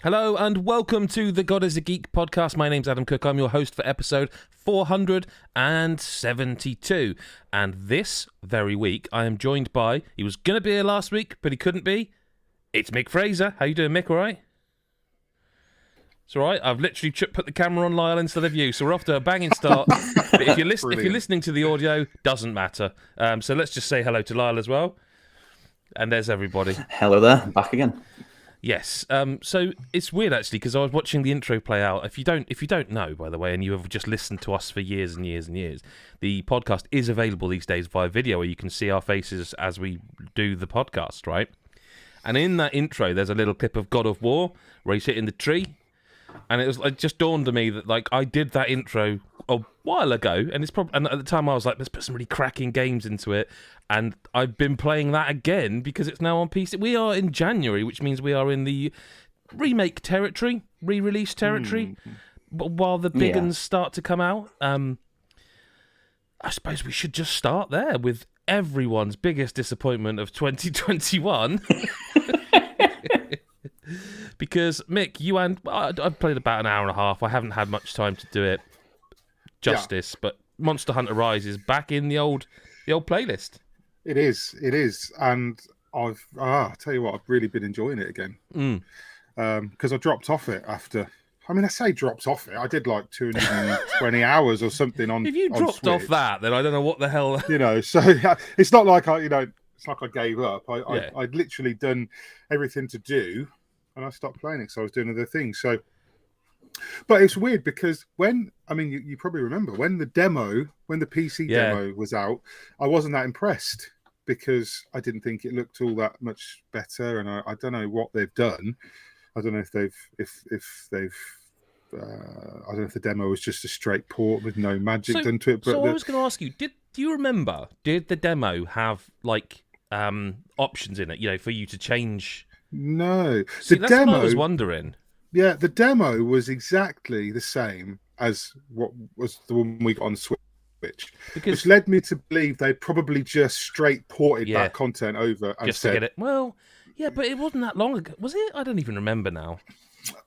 Hello and welcome to the God is a Geek podcast. My name's Adam Cook. I'm your host for episode 472. And this very week, I am joined by, he was going to be here last week, but he couldn't be. It's Mick Fraser. How you doing, Mick? All right? It's all right. I've literally put the camera on Lyle instead of you, so we're off to a banging start. But if you're listening to the audio, doesn't matter. So let's just say hello to Lyle as well. And there's everybody. Hello there. I'm back again. Yes. So it's weird actually because I was watching the intro play out. If you don't know, by the way, and you have just listened to us for years and years and years, the podcast is available these days via video, where you can see our faces as we do the podcast, right? And in that intro, there's a little clip of God of War where he's hitting the tree, and it just dawned on me that like I did that intro a while ago, and and at the time I was like, let's put some really cracking games into it. And I've been playing that again because it's now on PC. We are in January, which means we are in the remake territory, re-release territory. But while the big uns start to come out, I suppose we should just start there with everyone's biggest disappointment of 2021. Because Mick, I've played about an hour and a half. I haven't had much time to do it justice, but Monster Hunter Rise is back in the old playlist. It is, and I'll tell you what, I've really been enjoying it again. Because I dropped off it after. I mean, I say dropped off it. I did like 220 hours or something on. If you dropped off that, then I don't know what the hell. So it's not like it's like I gave up. I'd literally done everything to do, and I stopped playing it. So I was doing other things. So. But it's weird because you probably remember when the PC demo was out, I wasn't that impressed because I didn't think it looked all that much better, and I don't know what they've done. I don't know if they've I don't know if the demo was just a straight port with no magic done to it. But I was going to ask you, do you remember? Did the demo have like options in it, for you to change? No, See, that's what I was wondering. Yeah, the demo was exactly the same as what was the one we got on Switch, which led me to believe they probably just straight ported that content over and just to get it. Well, yeah, but it wasn't that long ago, was it? I don't even remember now.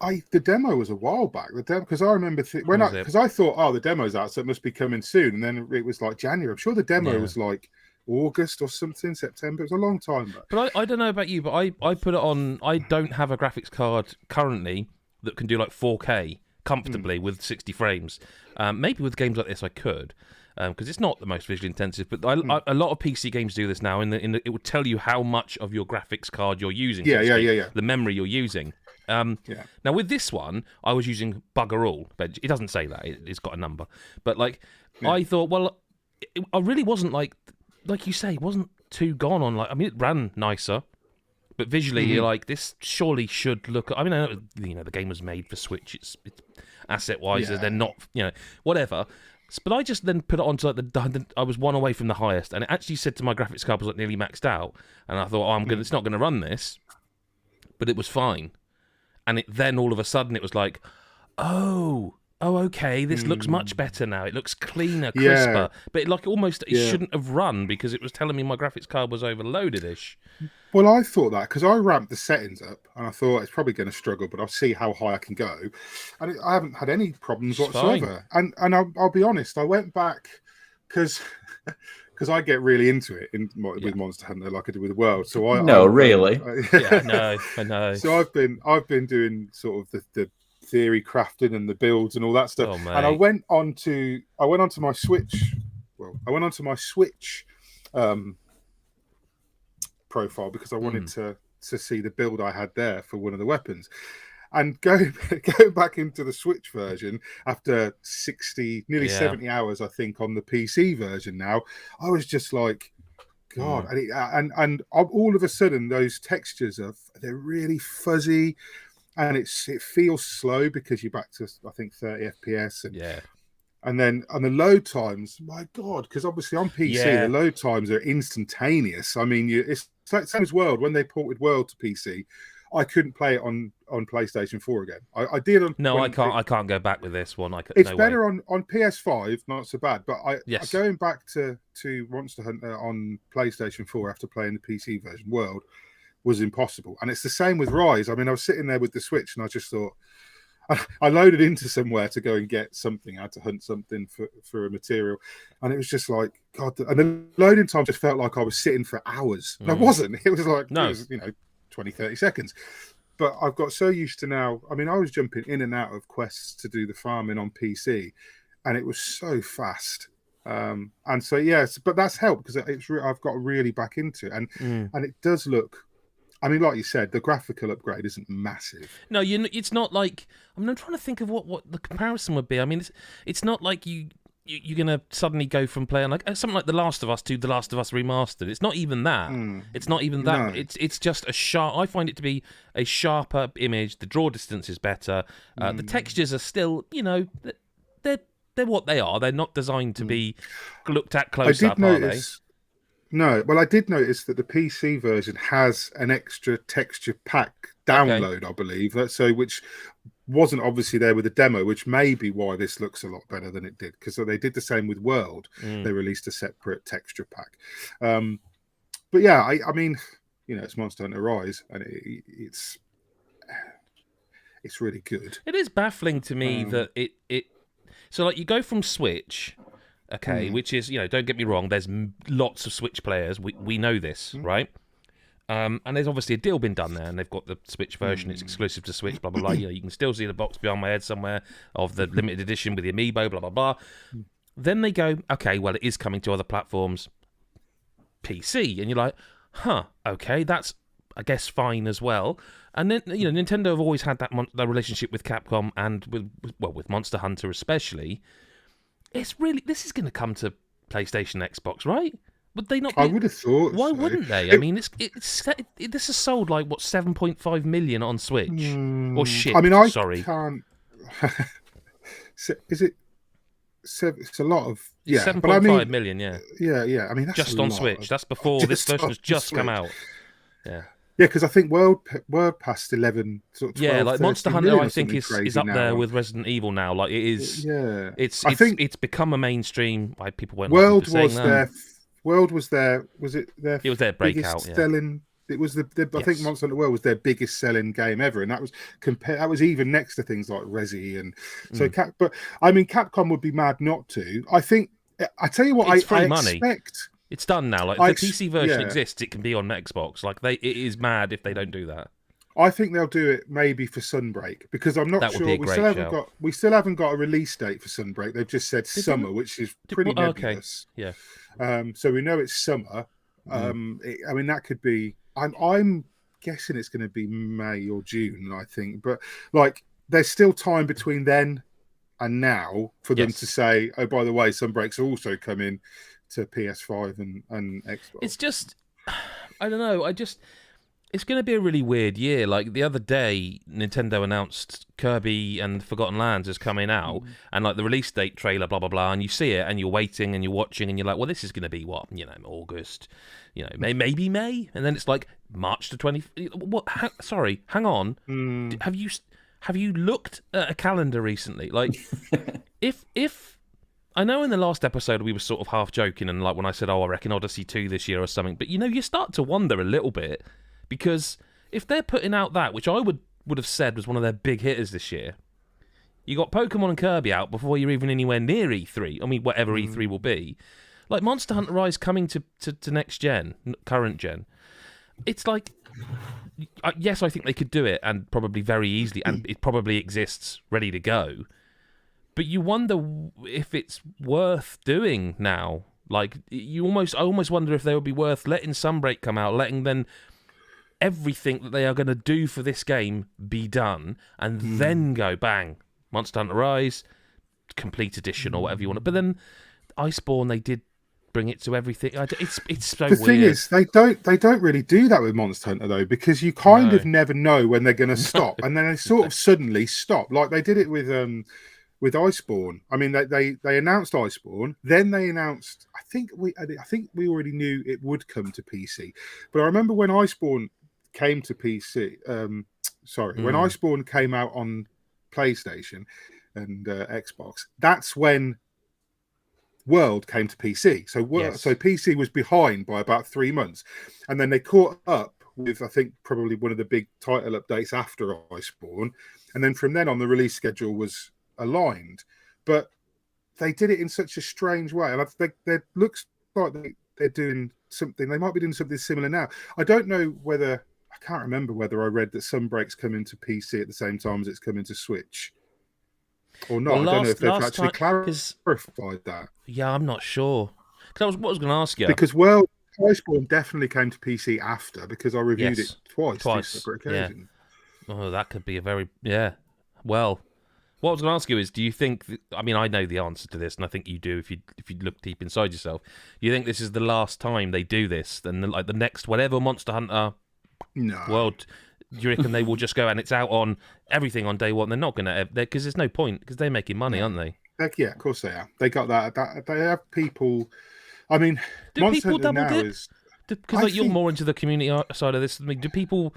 The demo was a while back. The demo, because I remember because I thought, the demo's out, so it must be coming soon, and then it was like January. I'm sure the demo was like August or something, September. It was a long time back. But I don't know about you, but I put it on. I don't have a graphics card currently that can do like 4K comfortably with 60 frames. Maybe with games like this I could, because it's not the most visually intensive. But a lot of PC games do this now. It will tell you how much of your graphics card you're using. Yeah. The memory you're using. Now with this one, I was using bugger all, but it doesn't say that. It's got a number. But I thought, well, I really wasn't like you say, it wasn't too gone on. It ran nicer. But visually, you're like, this surely should look. I mean, I know, the game was made for Switch. It's asset-wise, they're not, whatever. But I just then put it onto I was one away from the highest, and it actually said to my graphics card was nearly maxed out, and I thought, it's not going to run this, but it was fine. And then all of a sudden, it was like, okay, this looks much better now. It looks cleaner, crisper. But it shouldn't have run because it was telling me my graphics card was overloaded-ish. Well, I thought that because I ramped the settings up and I thought it's probably going to struggle, but I'll see how high I can go. And I haven't had any problems whatsoever. Fine. And I'll be honest, I went back because I get really into it with Monster Hunter like I do with the World. So I know. So I've been doing sort of the theory crafting and the builds and all that stuff. And I went onto my Switch. Well, I went onto my Switch profile because I wanted to see the build I had there for one of the weapons. And going back into the Switch version after 70 hours, I think, on the PC version now, I was just like, God. And all of a sudden, those textures they're really fuzzy. And it feels slow because you're back to, I think, 30 FPS. And then on the load times, my God, because obviously on PC, the load times are instantaneous. I mean, it's like same as World. When they ported World to PC, I couldn't play it on PlayStation 4 again. I did on... No, I can't go back with this one. It's better on PS5, not so bad. But going back to Monster Hunter on PlayStation 4 after playing the PC version, World, was impossible. And it's the same with Rise. I mean, I was sitting there with the Switch and I just thought, I loaded into somewhere to go and get something. I had to hunt something for a material. And it was just like, God. And the loading time just felt like I was sitting for hours. And I wasn't. It was like, it was, 20, 30 seconds. But I've got so used to now. I mean, I was jumping in and out of quests to do the farming on PC. And it was so fast. And so, yes, but that's helped because I've got really back into it. And it does look, I mean, like you said, the graphical upgrade isn't massive. No, it's not like, I mean, I'm trying to think of what the comparison would be. I mean, it's not like you're going to suddenly go from playing like something like The Last of Us to The Last of Us Remastered. It's not even that. It's not even that. No. It's just a sharp, I find it to be a sharper image. The draw distance is better. The textures are still, they're what they are. They're not designed to be looked at close up, are they? No, well, I did notice that the PC version has an extra texture pack download, I believe. So, which wasn't obviously there with the demo, which may be why this looks a lot better than it did. Because they did the same with World. They released a separate texture pack. But yeah, I mean, it's Monster Hunter Rise, and it's really good. It is baffling to me that it. So, like, you go from Switch. Okay, which is, don't get me wrong, there's lots of Switch players. We know this, right? And there's obviously a deal been done there, and they've got the Switch version. It's exclusive to Switch, blah, blah, blah. You can still see the box behind my head somewhere of the limited edition with the amiibo, blah, blah, blah. Then they go, okay, well, it is coming to other platforms, PC. And you're like, okay, that's, I guess, fine as well. And then, Nintendo have always had that relationship with Capcom and with Monster Hunter especially. It's really, this is going to come to PlayStation, Xbox, right? Would they not? I would have thought. Why wouldn't they? I mean, this has sold like 7.5 million on Switch or shit. I mean, sorry. Can't. Is it? It's a lot of 7.5 million. Yeah. Yeah. I mean, that's just on Switch. That's before this version has just come out. Yeah. Yeah, because I think World passed 11, sort of 12, like Monster Hunter, I think is up there with Resident Evil now. Like it is. Yeah, it's become a mainstream. Like people went. World was there. World was there. Was it their? It was their breakout. Selling. It was I think Monster Hunter World was their biggest selling game ever, and that was That was even next to things like Resi and so. But I mean, Capcom would be mad not to. I think. I tell you what, I expect. It's done now. Like the PC version exists, it can be on Xbox. Like it is mad if they don't do that. I think they'll do it maybe for Sunbreak because I'm not sure. We still haven't got a release date for Sunbreak. They've just said summer, which is pretty nebulous. Okay. Yeah. So we know it's summer. I mean, that could be. I'm guessing it's going to be May or June. I think, but like, there's still time between then and now for them to say, oh, by the way, Sunbreak's also coming to PS5 and Xbox. It's just, I don't know. It's going to be a really weird year. Like the other day, Nintendo announced Kirby and Forgotten Lands is coming out, and like the release date trailer, blah blah blah, and you see it, and you're waiting, and you're watching, and you're like, well, this is going to be what, August, maybe May, and then it's like March to 20. What? Sorry, hang on. Have you looked at a calendar recently? Like, if I know in the last episode we were sort of half joking and like when I said, I reckon Odyssey 2 this year or something, but you start to wonder a little bit because if they're putting out that, which I would have said was one of their big hitters this year, you got Pokemon and Kirby out before you're even anywhere near E3. I mean, whatever E3 will be. Like Monster Hunter Rise coming to next gen, current gen. It's like, yes, I think they could do it and probably very easily, and it probably exists ready to go. But you wonder if it's worth doing now. Like I almost wonder if they would be worth letting Sunbreak come out, letting then everything that they are going to do for this game be done, and then go bang, Monster Hunter Rise, complete edition or whatever you want. But then Iceborne, they did bring it to everything. It's so weird. The thing is, they don't really do that with Monster Hunter though, because you kind of never know when they're going to stop, and then they sort of suddenly stop. Like they did it with Iceborne. I mean, they announced Iceborne, then they announced. I think we already knew it would come to PC, but I remember when Iceborne came to PC. When Iceborne came out on PlayStation and Xbox, that's when World came to PC. So PC was behind by about 3 months, and then they caught up with, I think, probably one of the big title updates after Iceborne. And then from then on, the release schedule was aligned. But they did it in such a strange way. And I think it looks like they're doing something. They might be doing something similar now. I don't know whether... I can't remember whether I read that Sunbreak's come into PC at the same time as it's come into Switch. Or not. Well, I don't know if they've actually clarified that. Yeah, I'm not sure. Because what I was going to ask you. Because, Iceborne definitely came to PC after, because I reviewed it twice. Two separate occasions. Yeah. Oh, that could be a very... Yeah. Well, what I was going to ask you is, do you think... I mean, I know the answer to this, and I think you do if you look deep inside yourself. Do you think this is the last time they do this? Then, like, the next, whatever Monster Hunter world... Do you reckon they will just go and it's out on everything on day one? They're not going to... Because there's no point, because they're making money, aren't they? Yeah, of course they are. They got that. They have people... I mean, do Monster people Hunter double now dip? is... Because you're more into the community side of this than me. Do people...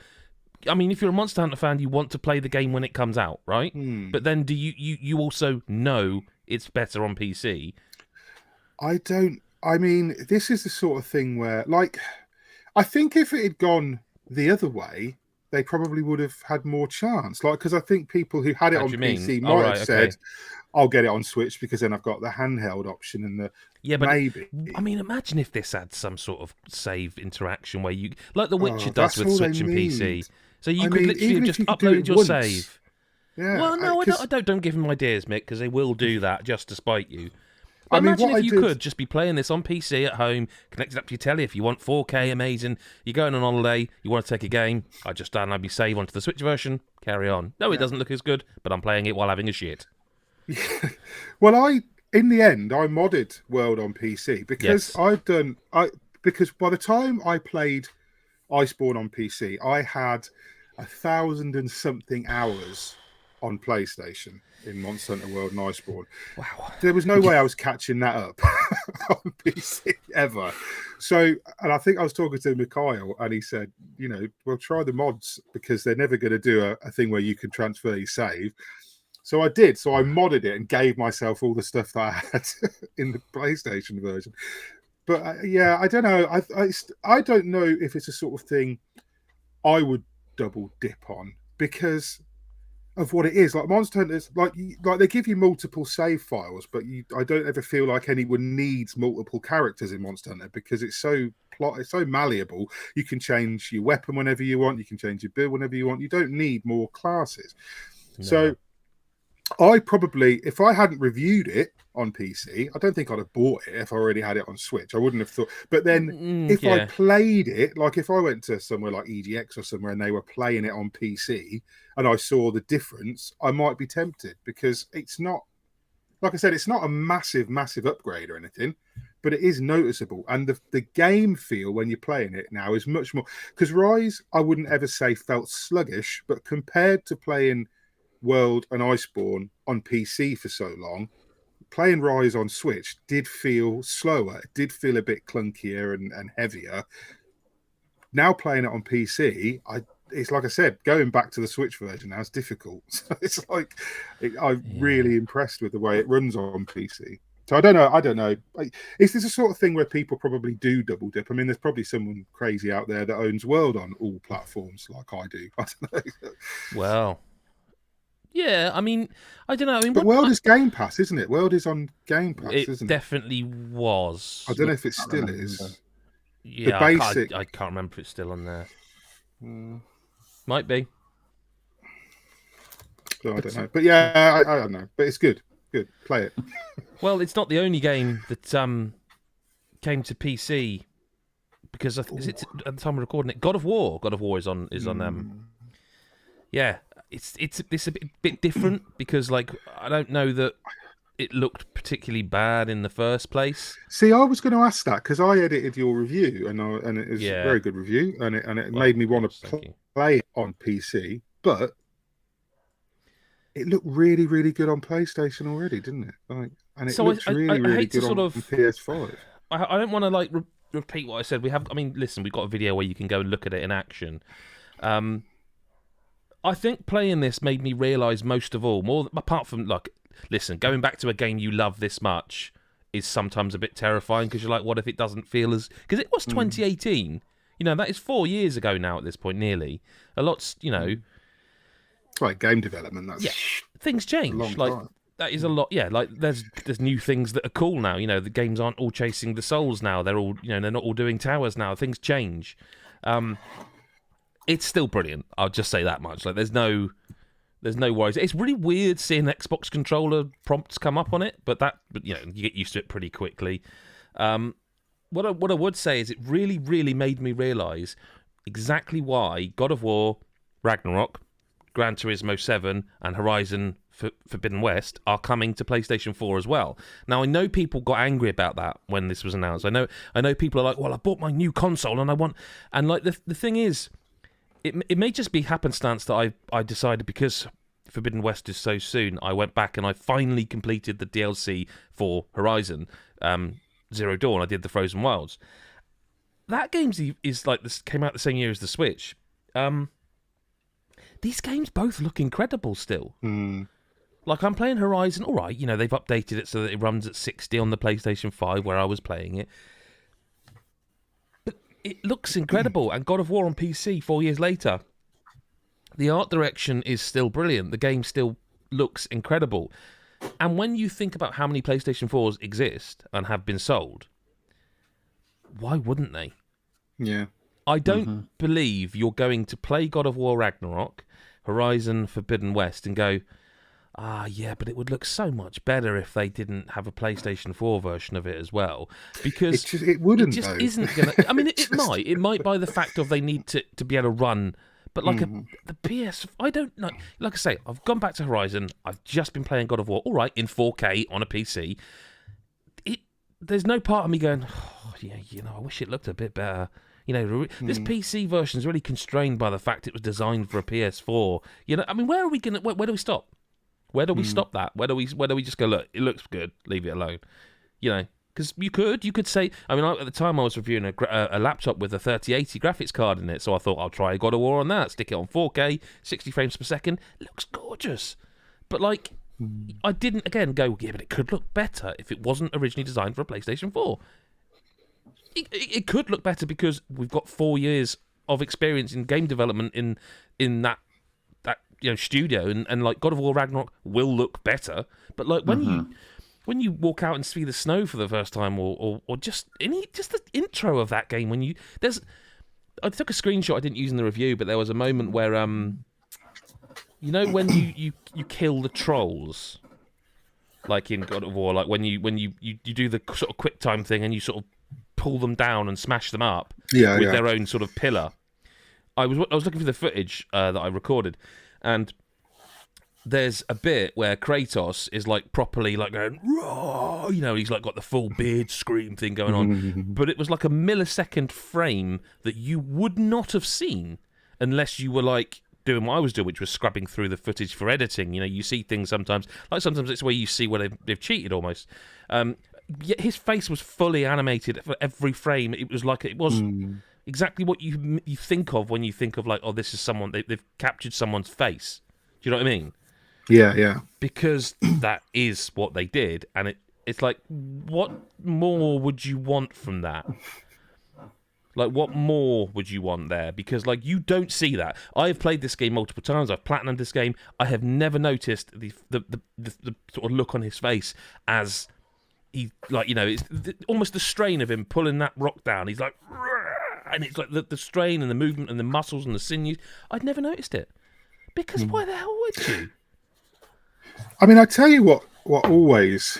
I mean, if you're a Monster Hunter fan, you want to play the game when it comes out, right? But then do you also know it's better on PC? I don't... I mean, this is the sort of thing where, like... I think if it had gone the other way... they probably would have had more chance. Like, because I think people who had it on PC might have said, I'll get it on Switch because then I've got the handheld option and the maybe. I mean, imagine if this had some sort of save interaction where you, like The Witcher does with Switch and PC. So you could literally have just uploaded your save. Yeah. Well, no, don't give them ideas, Mick, because they will do that just to spite you. But imagine if you could just be playing this on PC at home, connected up to your telly. If you want 4K, amazing. You're going on holiday, you want to take a game. I just download my save onto the Switch version. Carry on. No, it doesn't look as good, but I'm playing it while having a shit. Well, in the end, I modded World on PC because because by the time I played Iceborne on PC, I had 1,000 and something hours on PlayStation in Monster Hunter World and Iceborne. Wow. There was no way I was catching that up on PC ever. So, and I think I was talking to Mikhail and he said, well, try the mods because they're never going to do a thing where you can transfer your save. So I did. So I modded it and gave myself all the stuff that I had in the PlayStation version. But I don't know. I don't know if it's a sort of thing I would double dip on because of what it is. Like Monster Hunters, like they give you multiple save files, but I don't ever feel like anyone needs multiple characters in Monster Hunter because it's so malleable. You can change your weapon whenever you want. You can change your build whenever you want. You don't need more classes. No. So I probably, if I hadn't reviewed it on PC, I don't think I'd have bought it if I already had it on Switch. I wouldn't have thought. But then if I played it, like if I went to somewhere like EGX or somewhere and they were playing it on PC and I saw the difference, I might be tempted because it's not, like I said, it's not a massive upgrade or anything, but it is noticeable. And the game feel when you're playing it now is much more, because Rise, I wouldn't ever say felt sluggish, but compared to playing World and Iceborne on PC for so long, playing Rise on Switch did feel slower. It did feel a bit clunkier and heavier. Now playing it on PC, it's like I said, going back to the Switch version now is difficult. So it's like I'm really impressed with the way it runs on PC. So I don't know. Is this a sort of thing where people probably do double dip? I mean, there's probably someone crazy out there that owns World on all platforms like I do. I don't know. Well. Yeah, I mean, I don't know. But World is Game Pass, isn't it? World is on Game Pass, isn't it? It definitely was. I don't know if it still is. Yeah, I can't remember if it's still on there. Might be. So I don't know. But yeah, I don't know. But it's good. Good. Play it. Well, it's not the only game that came to PC because is it at the time of recording it? God of War. God of War is on. Yeah. It's a bit different because like I don't know that it looked particularly bad in the first place. See, I was going to ask that because I edited your review and it was a very good review and it made me want to play it on PC, but it looked really, really good on PlayStation already, didn't it? Like, and it looks really good on PS5. I don't want to like repeat what I said. Listen, we've got a video where you can go and look at it in action. I think playing this made me realise most of all, more apart from like, listen, going back to a game you love this much is sometimes a bit terrifying because you're like, what if it doesn't feel as... Because it was 2018. You know, that is 4 years ago now at this point, nearly. A lot's, you know... Right, game development, that's things change. a long like, time. That is a lot, yeah. Like, there's new things that are cool now. You know, the games aren't all chasing the souls now. They're all, you know, they're not all doing towers now. Things change. It's still brilliant. I'll just say that much. Like, there's no worries. It's really weird seeing Xbox controller prompts come up on it, but you know, you get used to it pretty quickly. What I would say is it really, really made me realise exactly why God of War, Ragnarok, Gran Turismo 7, and Horizon Forbidden West are coming to PlayStation 4 as well. Now, I know people got angry about that when this was announced. I know people are like, well, I bought my new console and I want... And like the thing is, it may just be happenstance that I decided because Forbidden West is so soon, I went back and I finally completed the DLC for Horizon Zero Dawn. I did the Frozen Wilds. That game is like this, came out the same year as the Switch. These games both look incredible still. Like, I'm playing Horizon, all right, you know, they've updated it so that it runs at 60 on the PlayStation 5 where I was playing it. But it looks incredible. And God of War on PC 4 years later, the art direction is still brilliant. The game still looks incredible. And when you think about how many PlayStation 4s exist and have been sold, why wouldn't they? Yeah. I don't believe you're going to play God of War Ragnarok, Horizon Forbidden West, and go, yeah, but it would look so much better if they didn't have a PlayStation 4 version of it as well. Because it wouldn't, it just though. isn't going to... I mean, it might. It might by the fact of they need to be able to run... But like the PS... I don't know. Like I say, I've gone back to Horizon. I've just been playing God of War. All right, in 4K on a PC. There's no part of me going, oh, yeah, you know, I wish it looked a bit better. You know, this PC version is really constrained by the fact it was designed for a PS4. You know, I mean, where are we going? Where do we stop? Where do we stop that? Where do we just go? Look, it looks good. Leave it alone. You know, because you could say. I mean, at the time I was reviewing a laptop with a 3080 graphics card in it, so I thought I'll try God of War on that. Stick it on 4K, 60 frames per second. It looks gorgeous. But like, I didn't again go. Yeah, but it could look better if it wasn't originally designed for a PlayStation 4. It could look better because we've got 4 years of experience in game development in that studio, and like God of War Ragnarok will look better. But like when you walk out and see the snow for the first time, or just the intro of that game, I took a screenshot I didn't use in the review, but there was a moment where you know when you kill the trolls, like in God of War, like when you do the sort of quick time thing and you sort of pull them down and smash them up with their own sort of pillar. I was looking for the footage that I recorded, and there's a bit where Kratos is like properly like going, "Roar!" You know, he's like got the full beard scream thing going on, but it was like a millisecond frame that you would not have seen unless you were like doing what I was doing, which was scrubbing through the footage for editing. You know, you see things sometimes it's where you see where they've cheated almost. Yet his face was fully animated for every frame. It was like it was exactly what you think of when you think of like, oh, this is someone they've captured someone's face. Do you know what I mean? Yeah. Because that is what they did, and it's like, what more would you want from that? Like, what more would you want there? Because like you don't see that. I have played this game multiple times. I've platinumed this game. I have never noticed the sort of look on his face as he, like, you know, it's almost the strain of him pulling that rock down. He's like, and it's like the strain and the movement and the muscles and the sinews. I'd never noticed it. Because why the hell would you? I mean, I tell you what always,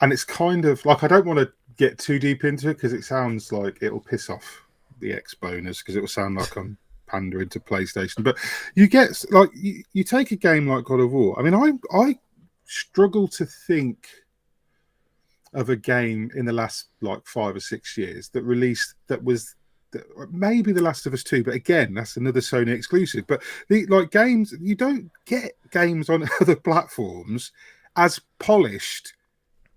and it's kind of like, I don't want to get too deep into it because it sounds like it'll piss off the ex-boners, because it will sound like I'm pandering to PlayStation. But you get, like, you take a game like God of War. I mean, I struggle to think of a game in the last like 5 or 6 years that released that was maybe The Last of Us 2, but again, that's another Sony exclusive. But the like games, you don't get games on other platforms as polished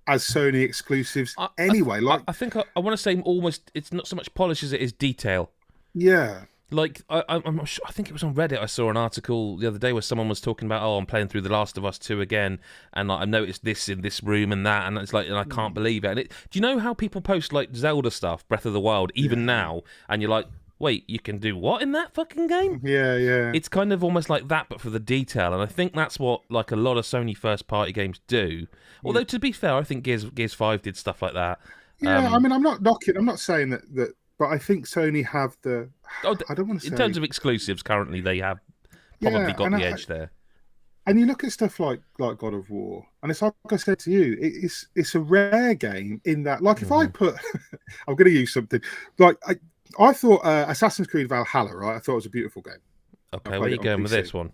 as Sony exclusives anyway. I think I want to say almost, it's not so much polish as it is detail. Yeah. Like, I'm not sure, I think it was on Reddit, I saw an article the other day where someone was talking about, I'm playing through The Last of Us 2 again, and like, I've noticed this in this room and that, and it's like, and I can't believe it. And do you know how people post like Zelda stuff, Breath of the Wild, even now, and you're like, wait, you can do what in that fucking game? Yeah. It's kind of almost like that, but for the detail, and I think that's what like a lot of Sony first-party games do. Although to be fair, I think Gears 5 did stuff like that. Yeah, I mean, I'm not knocking. I'm not saying that, but I think Sony have the. I don't want to say in terms of exclusives. Currently, they have probably got the edge there. And you look at stuff like God of War, and it's like I said to you, it's a rare game in that. Like if I put, I'm going to use something like I thought Assassin's Creed Valhalla, right? I thought it was a beautiful game. Okay, where are you going with this one?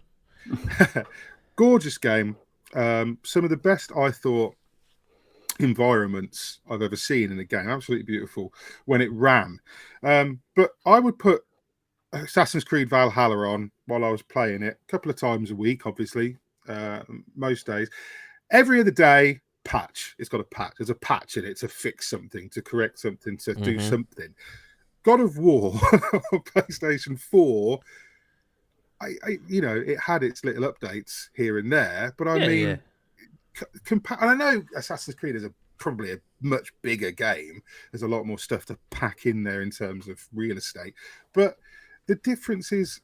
Gorgeous game. Some of the best, I thought, environments I've ever seen in a game. Absolutely beautiful when it ran. But I would put Assassin's Creed Valhalla on while I was playing it a couple of times a week, obviously, most days. Every other day, patch. It's got a patch. There's a patch in it to fix something, to correct something, to do something. God of War on PlayStation 4, it had its little updates here and there, but I mean, and I know Assassin's Creed is probably a much bigger game. There's a lot more stuff to pack in there in terms of real estate, but the difference is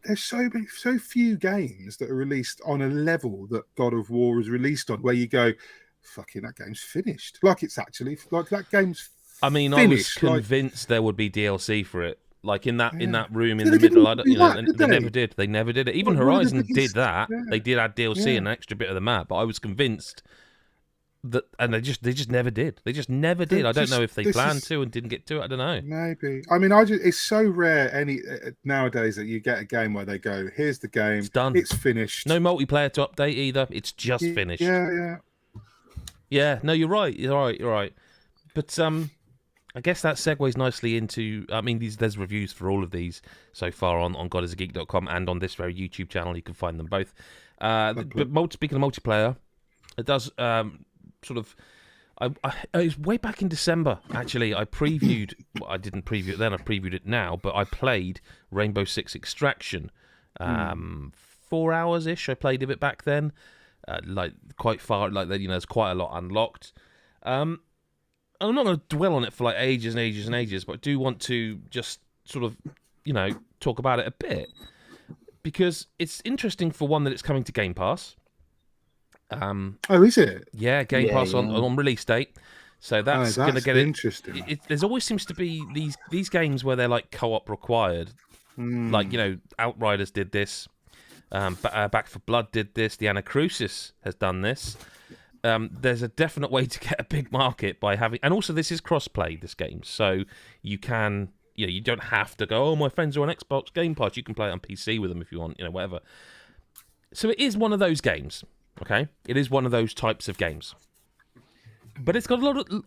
there's so few games that are released on a level that God of War is released on, where you go, fucking, that game's finished. Like it's actually like that game's. I mean, finished. I was convinced there would be DLC for it. Like in that room in the middle, they never did. They never did it. Even Horizon did that. Yeah. They did add DLC and an extra bit of the map, but I was convinced that, and they just never did. They just never did. I don't know if they planned to and didn't get to it. I don't know. Maybe. I mean, it's so rare nowadays that you get a game where they go, "Here's the game. It's done. It's finished. No multiplayer to update either. It's just finished." Yeah. No, you're right. You're right. But I guess that segues nicely into. I mean, there's reviews for all of these so far on godisageek.com and on this very YouTube channel. You can find them both. But speaking of multiplayer, it does sort of. It was way back in December. Actually, I previewed. I didn't preview it then. I previewed it now. But I played Rainbow Six Extraction. 4 hours ish. I played of it back then. Like quite far. Like there's quite a lot unlocked. I'm not going to dwell on it for like ages and ages and ages, but I do want to just sort of, talk about it a bit. Because it's interesting for one that it's coming to Game Pass. Is it? Yeah, Game Pass on release date. So that's going to get interesting. There's always seems to be these games where they're like co-op required. Like, Outriders did this. Back 4 Blood did this. The Anacrusis has done this. There's a definite way to get a big market by having, and also this is cross-play, this game, so you can, you don't have to go, oh, my friends are on Xbox Game Pass, you can play it on PC with them if you want, whatever. So it is one of those games, okay? It is one of those types of games. But it's got a lot of,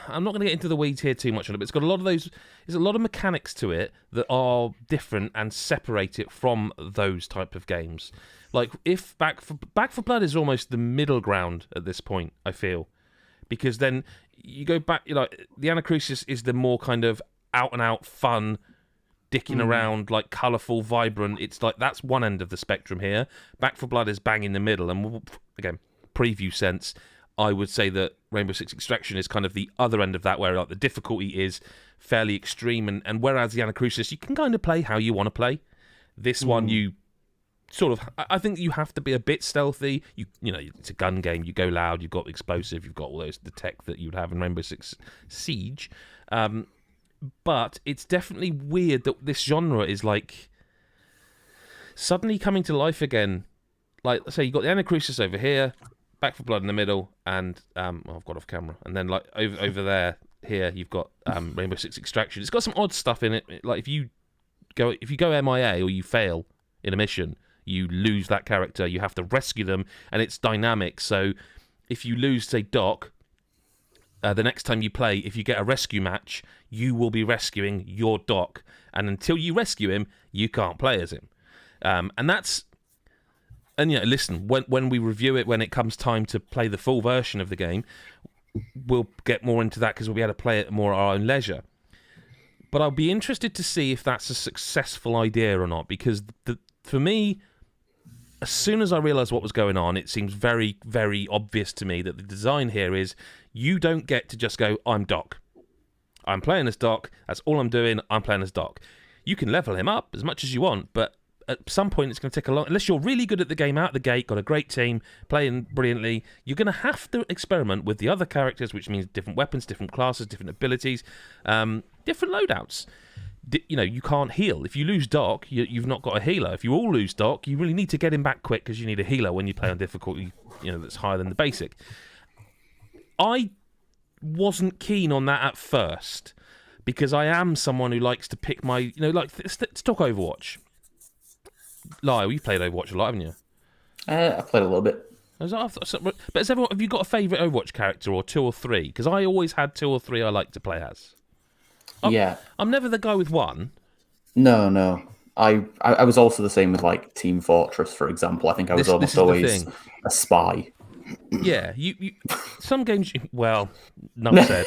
I'm not going to get into the weeds here too much on it, but it's got a lot of those, there's a lot of mechanics to it that are different and separate it from those type of games. Like, if Back 4 Blood is almost the middle ground at this point, I feel. Because then you go back, the Anacrusis is the more kind of out-and-out fun, dicking around, like, colourful, vibrant. It's like, that's one end of the spectrum here. Back 4 Blood is bang in the middle. And, again, preview sense, I would say that Rainbow Six Extraction is kind of the other end of that, where like the difficulty is fairly extreme. And whereas the Anacrusis, you can kind of play how you want to play. This one, you... sort of, I think you have to be a bit stealthy. It's a gun game. You go loud. You've got explosive. You've got all the tech that you would have in Rainbow Six Siege. But it's definitely weird that this genre is like suddenly coming to life again. Like, say, you've got the Anacrusis over here, Back 4 Blood in the middle, and I've got off camera. And then like over there, here you've got Rainbow Six Extraction. It's got some odd stuff in it. Like if you go MIA or you fail in a mission, you lose that character, you have to rescue them, and it's dynamic. So if you lose, say, Doc, the next time you play, if you get a rescue match, you will be rescuing your Doc. And until you rescue him, you can't play as him. Listen, when we review it, when it comes time to play the full version of the game, we'll get more into that because we'll be able to play it more at our own leisure. But I'll be interested to see if that's a successful idea or not, because for me... as soon as I realised what was going on, it seems very, very obvious to me that the design here is you don't get to just go, I'm Doc. I'm playing as Doc. That's all I'm doing. I'm playing as Doc. You can level him up as much as you want, but at some point it's going to take a long... Unless you're really good at the game out the gate, got a great team, playing brilliantly, you're going to have to experiment with the other characters, which means different weapons, different classes, different abilities, different loadouts. You can't heal. If you lose Doc, you've not got a healer. If you all lose Doc, you really need to get him back quick because you need a healer when you play on difficulty that's higher than the basic. I wasn't keen on that at first because I am someone who likes to pick my... let's talk Overwatch. Lyle, you played Overwatch a lot, haven't you? I played a little bit. But have you got a favourite Overwatch character or 2 or 3? Because I always had 2 or 3 I like to play as. I'm never the guy with one. No. I was also the same with like Team Fortress, for example. I think I was almost always a spy. Yeah, you some games. Well, enough said.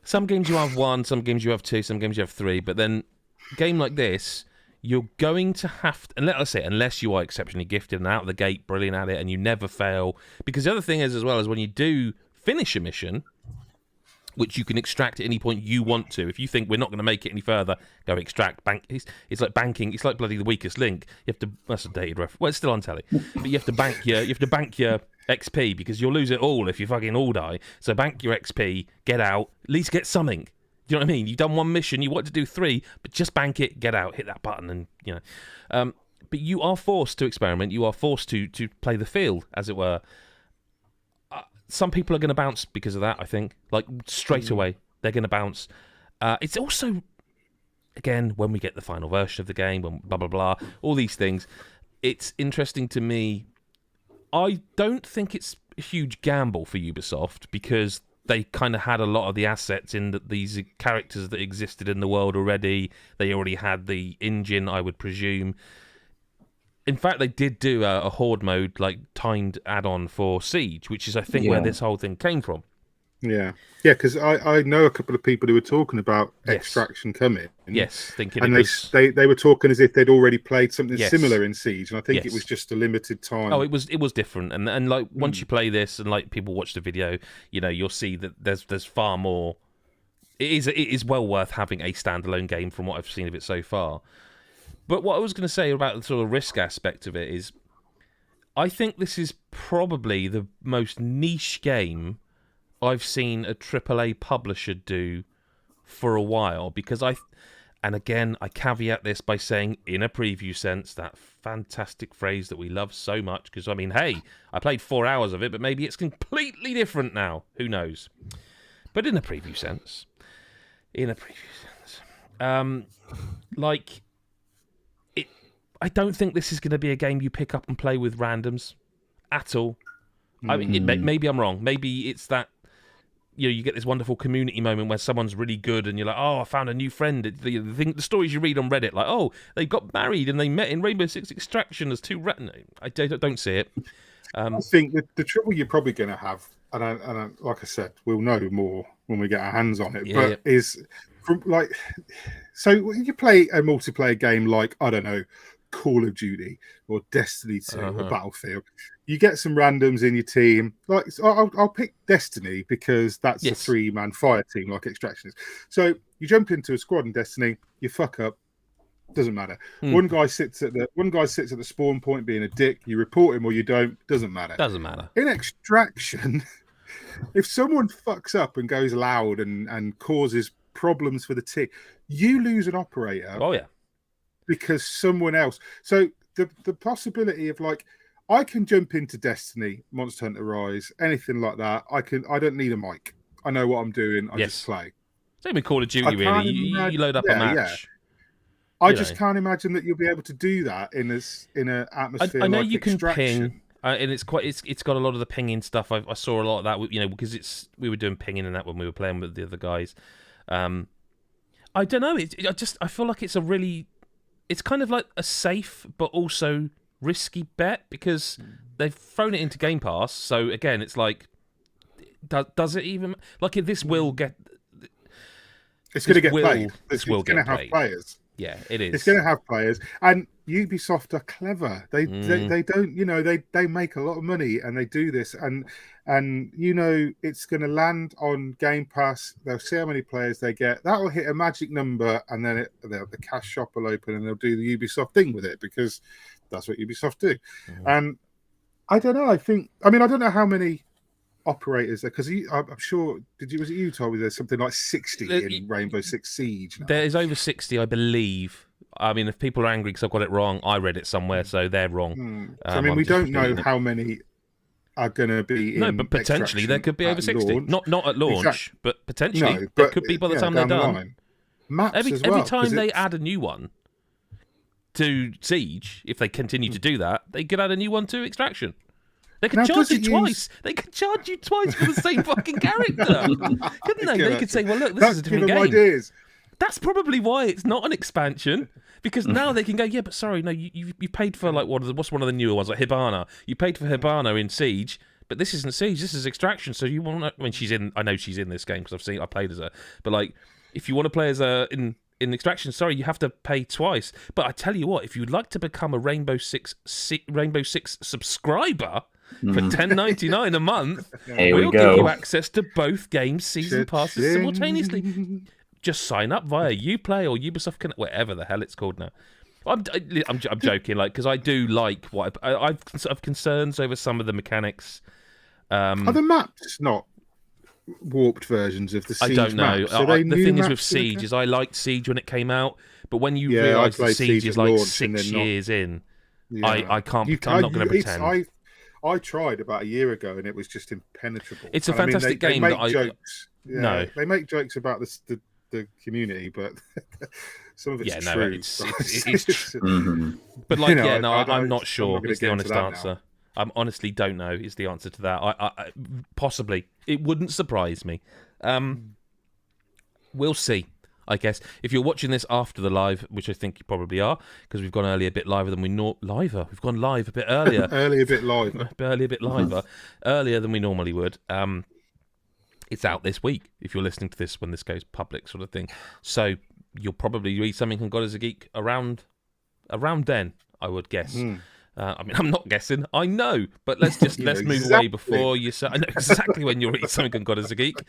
Some games you have 1, some games you have 2, some games you have 3. But then, a game like this, you're going to have to, and let's say, unless you are exceptionally gifted and out of the gate, brilliant at it, and you never fail. Because the other thing is, as well, is when you do finish a mission, which you can extract at any point you want to. If you think we're not going to make it any further, go extract, bank. It's like banking. It's like bloody the weakest link. You have to. That's a dated reference. Well, it's still on telly, but you have to bank your XP because you'll lose it all if you fucking all die. So bank your XP, get out, at least get something. Do you know what I mean? You've done 1 mission, you want to do 3, but just bank it, get out, hit that button, and But you are forced to experiment. You are forced to play the field, as it were. Some people are going to bounce because of that, I think. Like, straight away, they're going to bounce. It's also, again, when we get the final version of the game, when blah, blah, blah, all these things, it's interesting to me. I don't think it's a huge gamble for Ubisoft because they kind of had a lot of the assets in these characters that existed in the world already. They already had the engine, I would presume. In fact, they did do a horde mode, like timed add-on for Siege, which is, I think, where this whole thing came from. Yeah, because I know a couple of people who were talking about extraction coming. Thinking, and they were talking as if they'd already played something similar in Siege, and I think it was just a limited time. Oh, it was different, and like once you play this, and like people watch the video, you'll see that there's far more. It is well worth having a standalone game from what I've seen of it so far. But what I was going to say about the sort of risk aspect of it is, I think this is probably the most niche game I've seen a AAA publisher do for a while, because and again, I caveat this by saying in a preview sense, that fantastic phrase that we love so much, because I mean, hey, I played 4 hours of it, but maybe it's completely different now. Who knows? But in a preview sense, I don't think this is going to be a game you pick up and play with randoms at all. I mean, maybe I'm wrong. Maybe it's that you get this wonderful community moment where someone's really good and you're like, oh, I found a new friend. The stories you read on Reddit, like, oh, they got married and they met in Rainbow Six Extraction as 2... I don't see it. I think the trouble you're probably going to have, and like I said, we'll know more when we get our hands on it, is from so when you play a multiplayer game like, I don't know, Call of Duty or Destiny 2 or Battlefield, you get some randoms in your team. Like, I'll pick Destiny because that's a 3-man fire team like Extraction is. So you jump into a squad in Destiny, you fuck up, doesn't matter. One guy sits at the spawn point being a dick. You report him or you don't, doesn't matter. In Extraction, if someone fucks up and goes loud and causes problems for the team, you lose an operator. Oh yeah. Because someone else. So the possibility of, like, I can jump into Destiny, Monster Hunter Rise, anything like that. I don't need a mic. I know what I'm doing. I just play. Same with Call of Duty, really. You load up a match. Yeah. I just can't imagine that you'll be able to do that in an atmosphere. I know like you can Extraction. ping, and it's got a lot of the pinging stuff. I saw a lot of that, because we were doing pinging and that when we were playing with the other guys. I don't know. I feel like it's a really. It's kind of like a safe but also risky bet because they've thrown it into Game Pass. So again, it's like, does it even this will get? It's going to get played. This will get played. Have players. Yeah, it is. It's going to have players, and Ubisoft are clever. They don't, they make a lot of money, and they do this, and it's going to land on Game Pass. They'll see how many players they get. That will hit a magic number, and then the cash shop will open, and they'll do the Ubisoft thing with it because that's what Ubisoft do. And I don't know. I don't know how many operators there, because I'm sure was it you told me there's something like 60 in Rainbow Six Siege now? There is over 60, I believe. I mean, if people are angry because I've got it wrong, I read it somewhere, so they're wrong. We don't know how many are going to be in. No, but potentially there could be over 60. Launch. Not at launch, but potentially there could be by the time they're done. Maps every time they add a new one to Siege, if they continue to do that, they could add a new one to Extraction. They could charge you twice. They could charge you twice for the same fucking character, couldn't they? They could say, "Well, look, this is a different game." Ideas. That's probably why it's not an expansion, because now they can go, "Yeah, but sorry, no, you paid for like what's one of the newer ones, like Hibana. You paid for Hibana in Siege, but this isn't Siege. This is Extraction. So you want? I mean, she's in. I know she's in this game because I played as her. But like, if you want to play as her in Extraction, sorry, you have to pay twice. But I tell you what, if you'd like to become a Rainbow Six subscriber." For $10.99 a month, we'll give you access to both games' season passes simultaneously. Just sign up via Uplay or Ubisoft Connect, whatever the hell it's called now. I'm joking, like, because I do like what I've concerns over some of the mechanics. Are the maps not warped versions of the Siege I don't know. maps? The thing is with Siege is I liked Siege when it came out, but when you realise that Siege is like 6 years in, I can't. I'm not going to pretend. I tried about a year ago, and it was just impenetrable. It's a fantastic game. They make jokes. No, they make jokes about the community, but some of it's true. It's But like, I'm not sure. Is the honest answer. I honestly don't know. Is the answer to that? I possibly. It wouldn't surprise me. We'll see. I guess if you're watching this after the live, which I think you probably are, because we've gone early a bit liver than we We've gone live a bit earlier. Early a bit liver. Earlier than we normally would. It's out this week if you're listening to this when this goes public, sort of thing. So you'll probably read something on God as a Geek around then, I would guess. I mean, I'm not guessing. I know, but let's move away before you say. I know exactly when you'll read something on God as a Geek,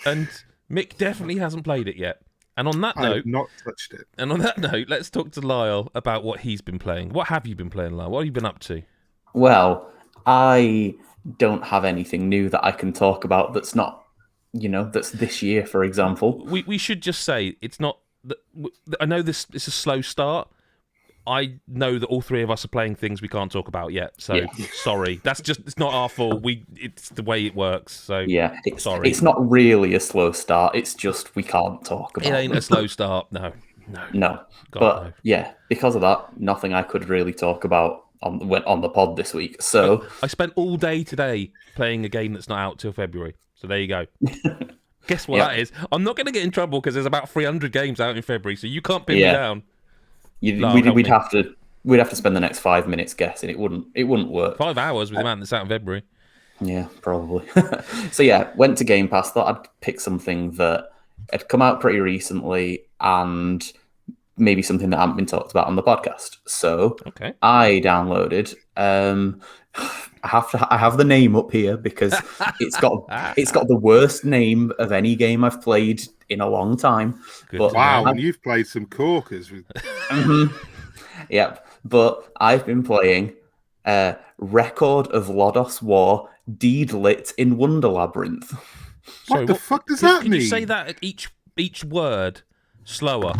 and Mick definitely hasn't played it yet. And on that note, I've not touched it. And on that note, let's talk to Lyle about what he's been playing. What have you been playing, Lyle? What have you been up to? Well, I don't have anything new that I can talk about that's not, that's this year, for example. We should just say it's not. I know this is a slow start. I know that all three of us are playing things we can't talk about yet, so sorry. It's not our fault. It's the way it works. So sorry. It's not really a slow start. It's just we can't talk about it. It ain't a slow start. No. God, no. Because of that, nothing I could really talk about on the pod this week. So I spent all day today playing a game that's not out till February. So there you go. Guess what that is? I'm not going to get in trouble because there's about 300 games out in February, so you can't pin me down. We'd have to spend the next 5 minutes guessing. It wouldn't work. 5 hours with the man that's out in February. Yeah, probably. So went to Game Pass. Thought I'd pick something that had come out pretty recently and maybe something that hadn't been talked about on the podcast. So I downloaded. I have the name up here because it's got the worst name of any game I've played in a long time. Wow, and you've played some corkers with. Yep, but I've been playing Record of Lodoss War-Deedlit in Wonder Labyrinth. What the fuck does that mean? Can you say that at each word slower?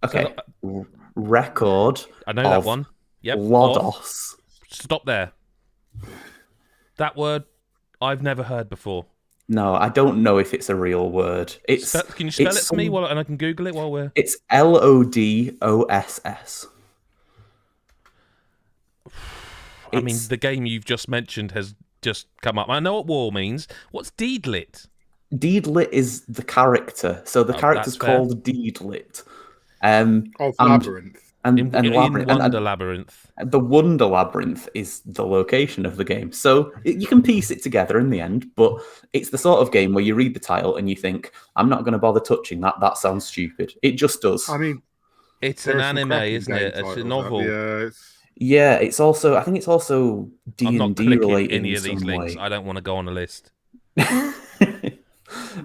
Okay. Record. I know that one. Yep. Lodoss. Stop there. That word I've never heard before. No, I don't know if it's a real word. Can you spell it for me and I can Google it while we're... It's Lodoss. I mean, the game you've just mentioned has just come up. I know what war means. What's Deedlit? Deedlit is the character. So the character's called Deedlit. Of Labyrinth. In Wonder Labyrinth. The Wonder Labyrinth is the location of the game. So you can piece it together in the end, but it's the sort of game where you read the title and you think, I'm not going to bother touching that. That sounds stupid. It just does. I mean, It's There an are some anime, cracking isn't game it? It's a titles. novel. Yeah, Yeah, it's also. I think it's also I'm not D&D clicking related any in of these some links. way. I don't want to go on a list.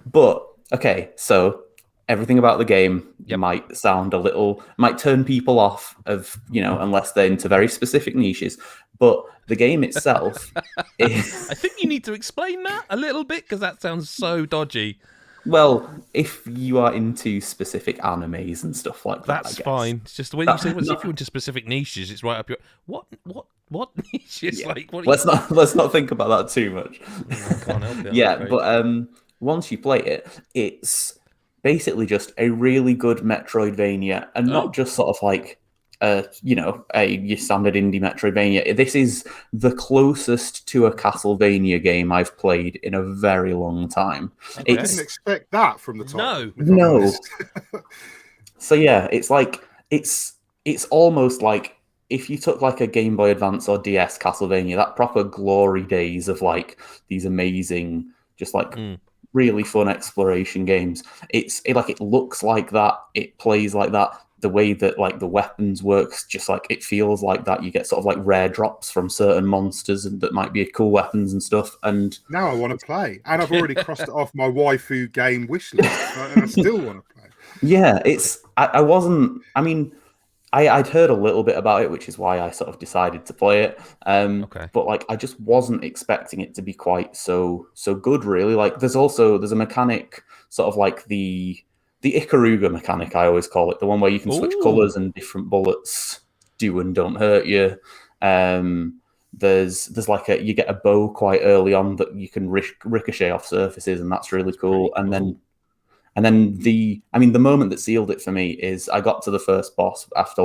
But okay, so everything about the game Yep. might turn people off of, unless they're into very specific niches. But the game itself is, I think you need to explain that a little bit because that sounds so dodgy. well, if you are into specific animes and stuff like that, That's I guess. fine. It's just the way you say. Well, No, if you're into specific niches, it's right up your. What niches? yeah. Like, what? Let's not think about that too much. I can't help it. I'm Yeah, afraid. but once you play it, it's basically just a really good Metroidvania, and not just sort of like your standard indie Metroidvania. This is the closest to a Castlevania game I've played in a very long time. Okay. I didn't expect that from the title. No. So yeah, it's like it's almost like if you took like a Game Boy Advance or DS Castlevania, that proper glory days of like these amazing, just like really fun exploration games. It looks like that, it plays like that. The way that like the weapons works, just like it feels like that. You get sort of like rare drops from certain monsters and that might be cool weapons and stuff. And now I want to play, and I've already crossed it off my waifu game wish list, and I still want to play. Yeah, I wasn't. I mean, I'd heard a little bit about it, which is why I sort of decided to play it. But like, I just wasn't expecting it to be quite so good. Really, like, there's a mechanic, sort of like the Ikaruga mechanic, I always call it, the one where you can switch colors and different bullets do and don't hurt you. There's like you get a bow quite early on that you can ricochet off surfaces, and that's really cool. And then the moment that sealed it for me is I got to the first boss after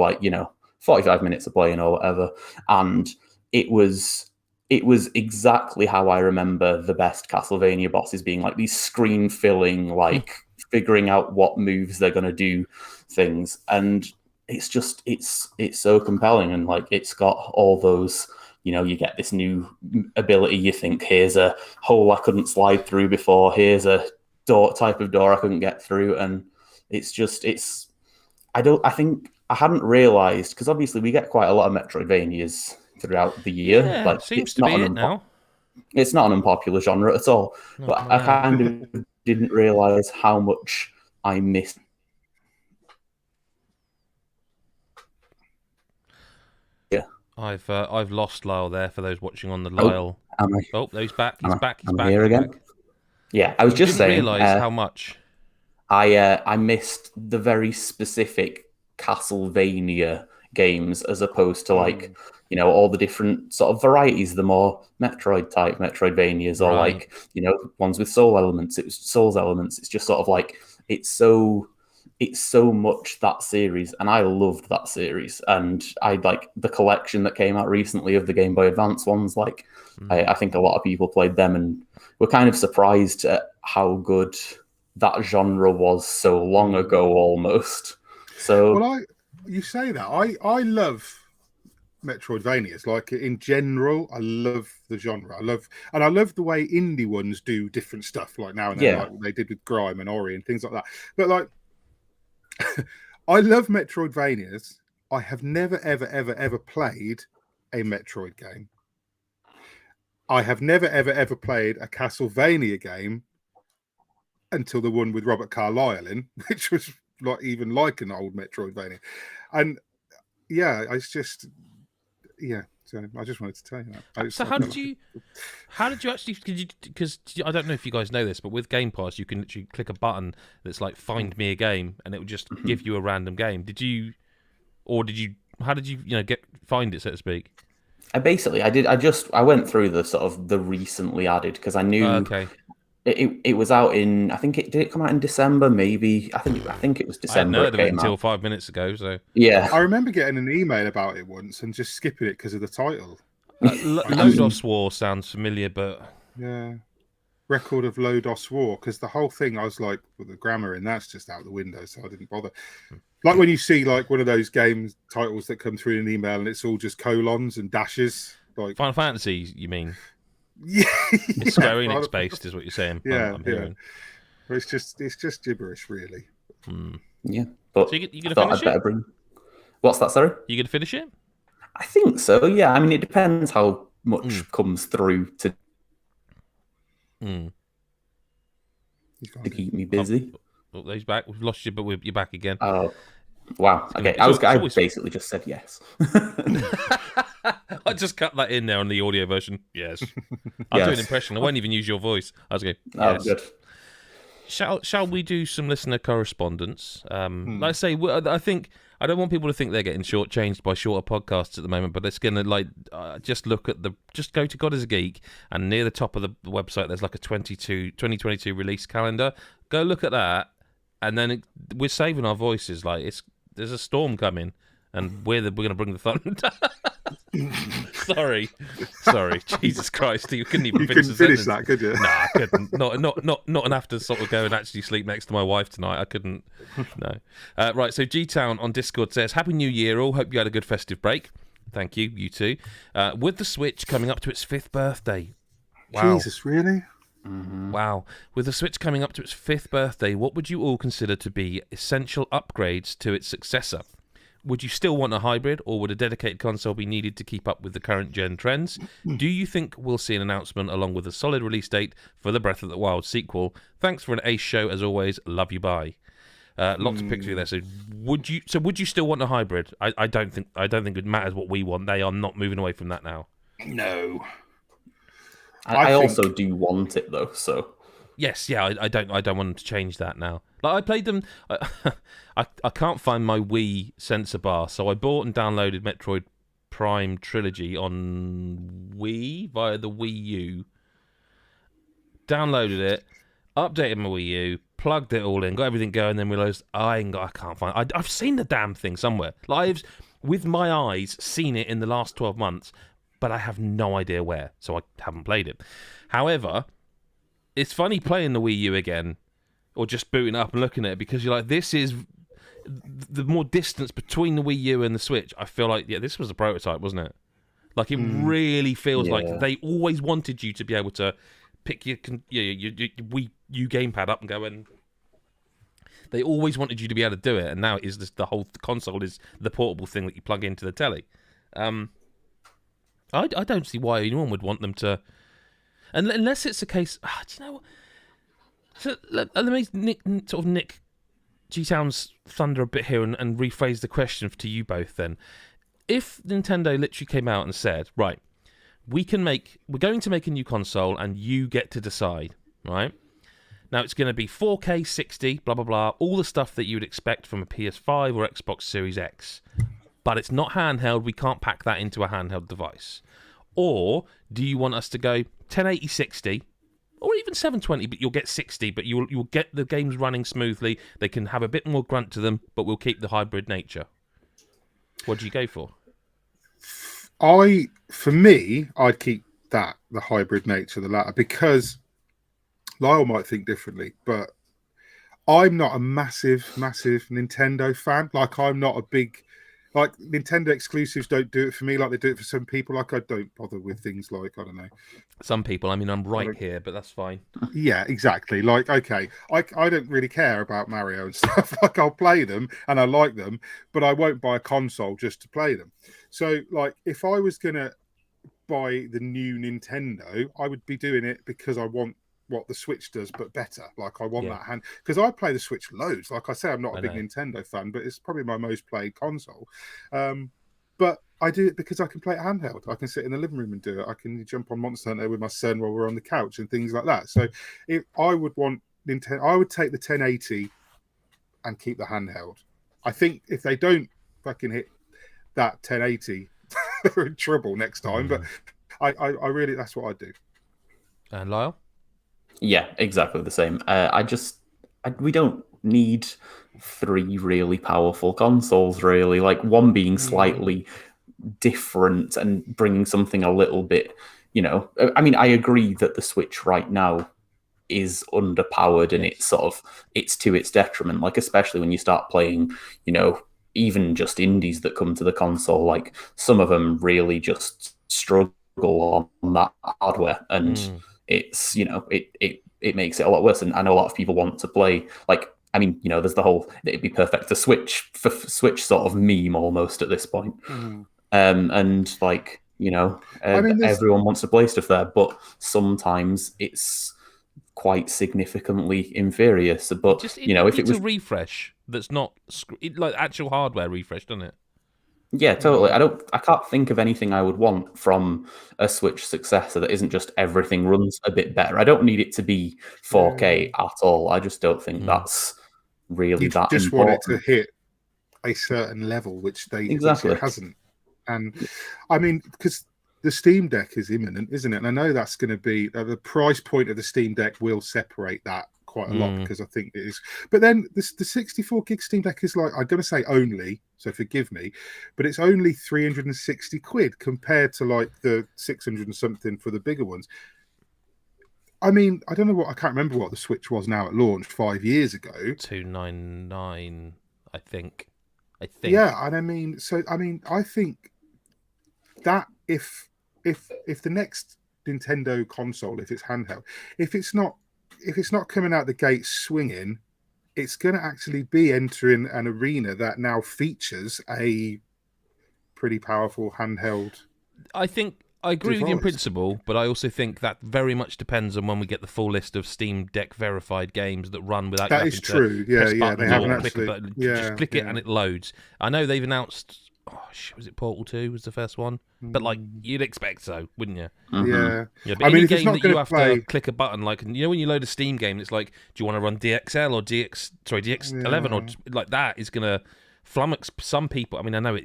45 minutes of playing or whatever, and it was exactly how I remember the best Castlevania bosses being, like these screen filling, like figuring out what moves they're going to do things. And it's so compelling, and like it's got all those, you get this new ability, you think here's a hole I couldn't slide through before, here's a type of door I couldn't get through, and I think I hadn't realized, because obviously we get quite a lot of Metroidvanias throughout the year. Yeah, like seems to be it now. It's not an unpopular genre at all, but I kind of didn't realize how much I missed. Yeah, I've lost Lyle there for those watching on the Lyle. Oh, he's back. He's back. He's back. Here again. Yeah, I was just saying. Realize how much I missed the very specific Castlevania games, as opposed to like all the different sort of varieties, the more Metroid type Metroidvanias, or like ones with Souls elements. It's just sort of like it's so much that series, and I loved that series. And I like the collection that came out recently of the Game Boy Advance ones. Like I think a lot of people played them and were kind of surprised at how good that genre was so long ago, almost. So, well, you say that I love Metroidvanias. Like in general, I love the genre. I love the way indie ones do different stuff. Like now and then, like they did with Grime and Ori and things like that. But like, I love Metroidvanias. I have never, ever, ever, ever played a Metroid game. I have never, ever, ever played a Castlevania game until the one with Robert Carlyle in, which was not even like an old Metroidvania. And yeah, it's just, yeah. So I just wanted to tell you that. So how did you actually? Because I don't know if you guys know this, but with Game Pass, you can literally click a button that's like "Find me a game," and it will just give you a random game. How did you find it, so to speak? I went through the sort of the recently added, because I knew it was out in, I think did it come out in December? Maybe I think it was December. I hadn't heard of it until 5 minutes ago. So yeah, I remember getting an email about it once and just skipping it because of the title. Lodoss War sounds familiar, but yeah, Record of Lodoss War, because the whole thing I was like, well, the grammar in that's just out the window, so I didn't bother. Like when you see like one of those games titles that come through in an email and it's all just colons and dashes, like Final Fantasy, you mean? Yeah, it's Square Enix based, is what you're saying. Yeah, I'm hearing. But it's just gibberish, really. Yeah, but so you gonna finish it? What's that, sorry? You gonna finish it? I think so, yeah. I mean, it depends how much comes through to keep me busy. Oh, he's back. We've lost you, but you're back again. Oh, wow. Okay, I basically just said yes. I just cut that in there on the audio version. Yes. I'll do an impression. I won't even use your voice. I was going, yes. Oh, good. Shall we do some listener correspondence? Like I say, I think I don't want people to think they're getting shortchanged by shorter podcasts at the moment, but it's gonna just look at just go to God is a Geek, and near the top of the website there's like a 2022 release calendar. Go look at that, and then we're saving our voices. Like there's a storm coming, and we're gonna bring the thunder. Sorry, Jesus Christ! You couldn't even finish that, could you? No, I couldn't. Not enough to sort of go and actually sleep next to my wife tonight. I couldn't. No. Right. So G-Town on Discord says, "Happy New Year, all. Hope you had a good festive break. Thank you. You too. With the Switch coming up to its 5th birthday. Wow. Jesus, really? Mm-hmm. Wow. With the Switch coming up to its 5th birthday, what would you all consider to be essential upgrades to its successor? Would you still want a hybrid, or would a dedicated console be needed to keep up with the current gen trends? Do you think we'll see an announcement along with a solid release date for the Breath of the Wild sequel? Thanks for an ace show as always. Love you, bye." Lots of pictures there. So would you still want a hybrid? I don't think it matters what we want. They are not moving away from that now. No. I also do want it though. So yes, yeah, I don't want them to change that now. Like I played them. I can't find my Wii sensor bar, so I bought and downloaded Metroid Prime Trilogy on Wii via the Wii U. Downloaded it, updated my Wii U, plugged it all in, got everything going, then realised I can't find. I've seen the damn thing somewhere. Like I've, with my eyes, seen it in the last 12 months, but I have no idea where, so I haven't played it. However, it's funny playing the Wii U again, or just booting up and looking at it, because you're like, this is the more distance between the Wii U and the Switch. I feel like, yeah, this was a prototype, wasn't it? Like it really feels like they always wanted you to be able to pick your Wii U gamepad up and go, and they always wanted you to be able to do it. And now it is the whole console is the portable thing that you plug into the telly. I don't see why anyone would want them to, unless it's a case. Do you know what? So let me nick G-Town's thunder a bit here and rephrase the question to you both then. If Nintendo literally came out and said, right, we're going to make a new console and you get to decide, right? Now it's going to be 4K 60, blah, blah, blah, all the stuff that you would expect from a PS5 or Xbox Series X. But it's not handheld, we can't pack that into a handheld device. Or do you want us to go 1080 60, or even 720, but you'll get 60, but you'll get the games running smoothly. They can have a bit more grunt to them, but we'll keep the hybrid nature. What do you go for? For me, I'd keep the hybrid nature, the latter, because Lyle might think differently, but I'm not a massive Nintendo fan. Like, I'm not a big... Like, Nintendo exclusives don't do it for me like they do it for some people. Like, I don't bother with things like, I don't know. Some people, I mean, I'm right here, but that's fine. Yeah, exactly. Like, okay, I don't really care about Mario and stuff. Like, I'll play them and I like them, but I won't buy a console just to play them. So, like, if I was going to buy the new Nintendo, I would be doing it because I want what the Switch does, but better. Like, I want that hand, because I play the Switch loads. Like I say, I'm not a big Nintendo fan, but it's probably my most played console. But I do it because I can play it handheld. I can sit in the living room and do it. I can jump on Monster Hunter with my son while we're on the couch and things like that. So if I would want Nintendo, I would take the 1080 and keep the handheld. I think if they don't fucking hit that 1080, they're in trouble next time. But I really, that's what I do. And Lyle? Yeah, exactly the same. We don't need 3 really powerful consoles, really. Like, one being slightly different and bringing something a little bit, I mean, I agree that the Switch right now is underpowered and it's to its detriment. Like, especially when you start playing, even just indies that come to the console, like some of them really just struggle on that hardware, and it's it makes it a lot worse. And I know a lot of people want to play, like, I mean, there's the whole it'd be perfect to switch sort of meme almost at this point. And like, everyone wants to play stuff there, but sometimes it's quite significantly inferior. So, but if it was a refresh that's not like actual hardware refresh, doesn't it? Yeah, totally. I can't think of anything I would want from a Switch successor that isn't just everything runs a bit better. I don't need it to be 4K at all. I just don't think that's really that just important. Want it to hit a certain level, which it hasn't. And I mean, because the Steam Deck is imminent, isn't it? And I know that's going to be the price point of the Steam Deck will separate that quite a lot, because I think it is. But then the 64 gig Steam Deck is like, I'm going to say only, so forgive me, but it's only 360 quid compared to like the 600 and something for the bigger ones. I mean, I can't remember what the Switch was now at launch 5 years ago. 299, I think. Yeah, and I think that if the next Nintendo console, if it's handheld, if it's not coming out the gate swinging, it's going to actually be entering an arena that now features a pretty powerful handheld. I think I agree with you in principle, but I also think that very much depends on when we get the full list of Steam Deck verified games that run without. That is true. Yeah, they haven't actually. Just click it and it loads. I know they've announced. Was it Portal 2 was the first one? But like you'd expect so, wouldn't you? Yeah. But any game that you have to click a button, like when you load a Steam game, it's like, do you want to run DXL or DX11 or like that is gonna flummox some people. I mean, I know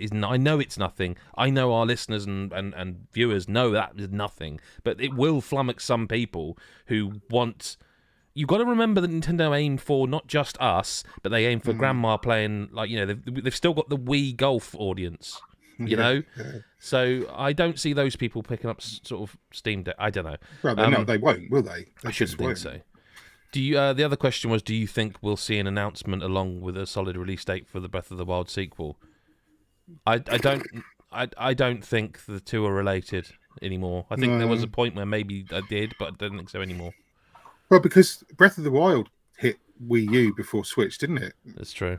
it's nothing. I know our listeners and viewers know that is nothing, but it will flummox some people who want. You've got to remember that Nintendo aim for not just us, but they aim for grandma playing, like, they've still got the Wii Golf audience, you know? Yeah. So I don't see those people picking up sort of Steam Deck. I don't know. Well, they won't, will they? I shouldn't think so. Do you? The other question was, do you think we'll see an announcement along with a solid release date for the Breath of the Wild sequel? I don't think the two are related anymore. I think there was a point where maybe I did, but I don't think so anymore. Well, because Breath of the Wild hit Wii U before Switch, didn't it? That's true.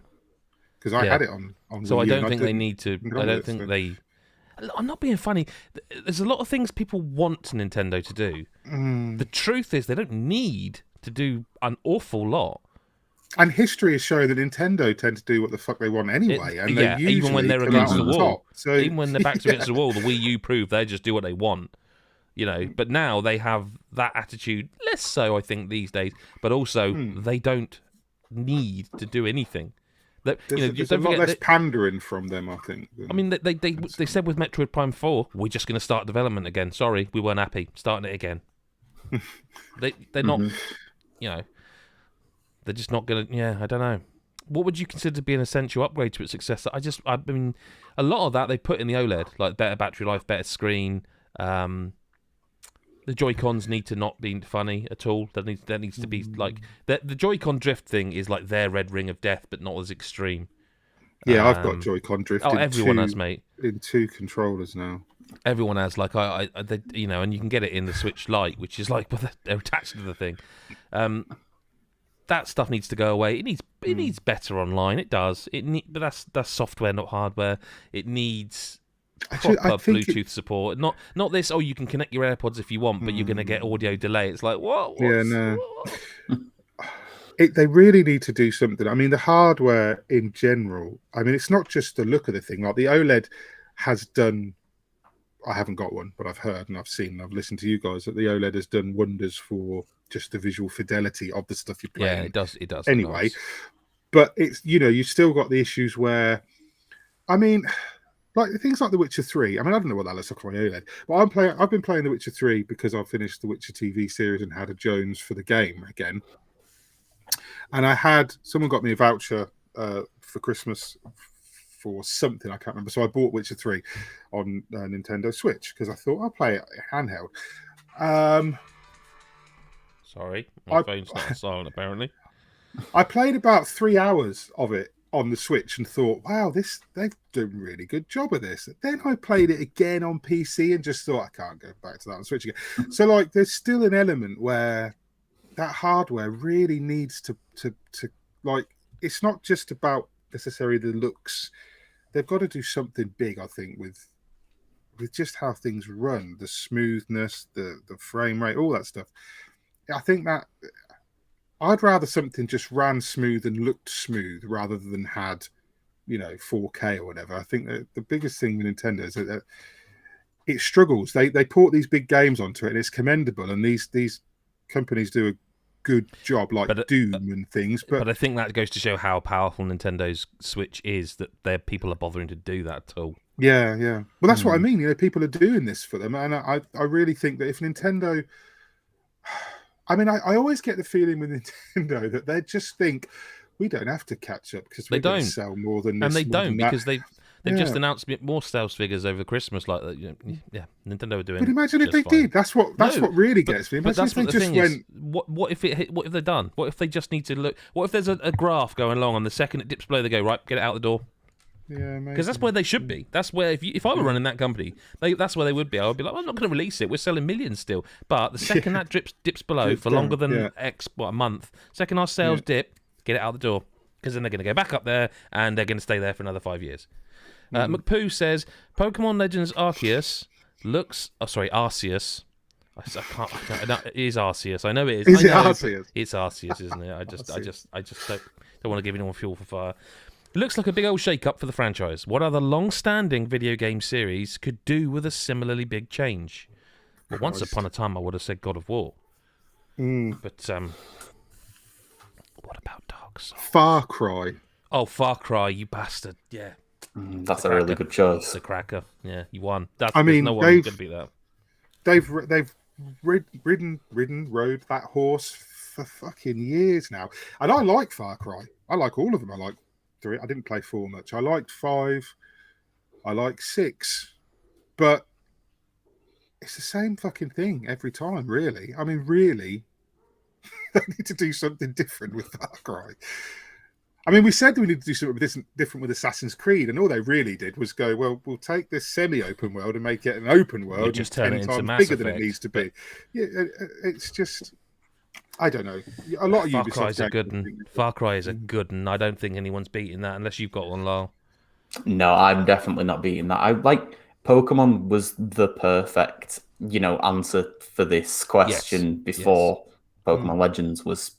Because I had it on so Wii U. I don't think they need to. I don't think they. I'm not being funny. There's a lot of things people want Nintendo to do. The truth is, they don't need to do an awful lot. And history has shown that Nintendo tend to do what the fuck they want anyway. And they usually even when they're against the wall. So, even when their backs against the wall, the Wii U proved they just do what they want. But now they have that attitude, less so, I think, these days. But also, they don't need to do anything. There's a lot less pandering from them, I think. I mean, they said with Metroid Prime 4, we're just going to start development again. Sorry, we weren't happy. Starting it again. They're not, they're just not going to, I don't know. What would you consider to be an essential upgrade to its successor? I mean, a lot of that they put in the OLED, like better battery life, better screen. The Joy-Cons need to not be funny at all. That needs to be like the Joy-Con drift thing is like their red ring of death, but not as extreme. Yeah, I've got Joy-Con drift. Oh, everyone has, mate. In 2 controllers now. Everyone has. Like and you can get it in the Switch Lite, which is like, well, they're attached to the thing. That stuff needs to go away. It needs better online. It does. But that's software, not hardware. It needs proper Bluetooth support. Not this. Oh, you can connect your AirPods if you want, but you're going to get audio delay. It's like what? Yeah, no. They really need to do something. I mean, the hardware in general. I mean, it's not just the look of the thing. Like the OLED has done. I haven't got one, but I've heard and I've seen and I've listened to you guys that the OLED has done wonders for just the visual fidelity of the stuff you're playing. Yeah, it does. It does. Anyway, but it's you've still got the issues where, I mean. Like things like The Witcher 3. I mean, I don't know what that looks like on my OLED, but I've been playing The Witcher 3 because I finished the Witcher TV series and had a Jones for the game again. And someone got me a voucher for Christmas for something I can't remember. So I bought Witcher 3 on Nintendo Switch because I thought I'll play it handheld. Sorry, my phone's not silent apparently. I played about 3 hours of it on the Switch and thought, wow, they've done a really good job of this. Then I played it again on PC and just thought, I can't go back to that on Switch again. So like there's still an element where that hardware really needs to like it's not just about necessarily the looks. They've got to do something big, I think, with just how things run, the smoothness, the frame rate, all that stuff. I think that I'd rather something just ran smooth and looked smooth rather than had, 4K or whatever. I think that the biggest thing with Nintendo is that it struggles. They port these big games onto it, and it's commendable. And these companies do a good job, like Doom and things. But I think that goes to show how powerful Nintendo's Switch is, that their people are bothering to do that at all. Yeah. Well, that's what I mean. People are doing this for them, and I really think that if Nintendo, I mean, I always get the feeling with Nintendo that they just think we don't have to catch up because we don't sell more than this, and they don't, because that. they've just announced more sales figures over Christmas, like that. Nintendo are doing. But imagine if they fine. did. That's what really gets me. Imagine if they just went. What if it hit? What if they're done? What if they just need to look? What if there's a graph going along, and the second it dips below, they go right, get it out the door. Yeah, because that's where they should be. That's where if I were running that company, that's where they would be. I would be like, I'm not going to release it. We're selling millions still. But the second that dips below for longer than a month, second our sales dip, get it out the door, because then they're going to go back up there and they're going to stay there for another 5 years. McPoo says Pokemon Legends Arceus looks. Oh, sorry, Arceus. I can't. No, it is Arceus. I know it is. Is it Arceus? It's Arceus, isn't it? I just don't want to give anyone fuel for fire. It looks like a big old shake-up for the franchise. What other long-standing video game series could do with a similarly big change? Well, once upon a time, I would have said God of War. But what about Dark Souls? Far Cry. Oh, Far Cry, you bastard! Yeah, that's a really good choice. It's a cracker. Yeah, you won. I mean, no one can beat that. They've rode that horse for fucking years now, and I like Far Cry. I like all of them. I like 3. I didn't play 4 much. I liked 5. I like 6, but it's the same fucking thing every time. Really, I mean, really, they need to do something different with Far Cry. I mean, we said we need to do something different with Assassin's Creed, and all they really did was go, well, we'll take this semi-open world and make it an open world, just turn it into 10 times Mass bigger Effect, than it needs to be. Yeah, it's just, I don't know. A lot of Far Ubisoft Cry is a good one. games- Far Cry is a good one. I don't think anyone's beating that unless you've got one, Lyle. No, I'm definitely not beating that. I like Pokemon was the perfect, answer for this question before Pokemon Legends was,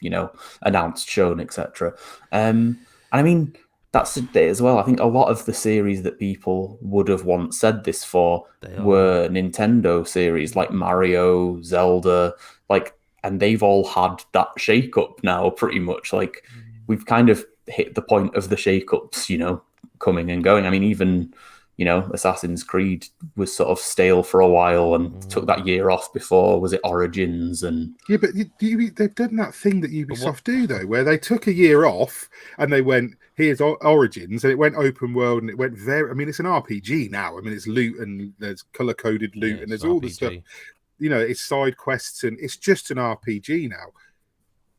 announced, shown, etc. And I mean, that's it as well. I think a lot of the series that people would have once said this for were Nintendo series like Mario, Zelda, and they've all had that shake-up now, pretty much. Like, we've kind of hit the point of the shake-ups, coming and going. I mean, even, Assassin's Creed was sort of stale for a while and took that year off before, was it Origins? And yeah, but they've done that thing that Ubisoft do, though, where they took a year off and they went, here's Origins, and it went open world, and it went very, I mean, it's an RPG now. I mean, it's loot, and there's color-coded loot, and there's all the stuff. It's side quests, and it's just an RPG now.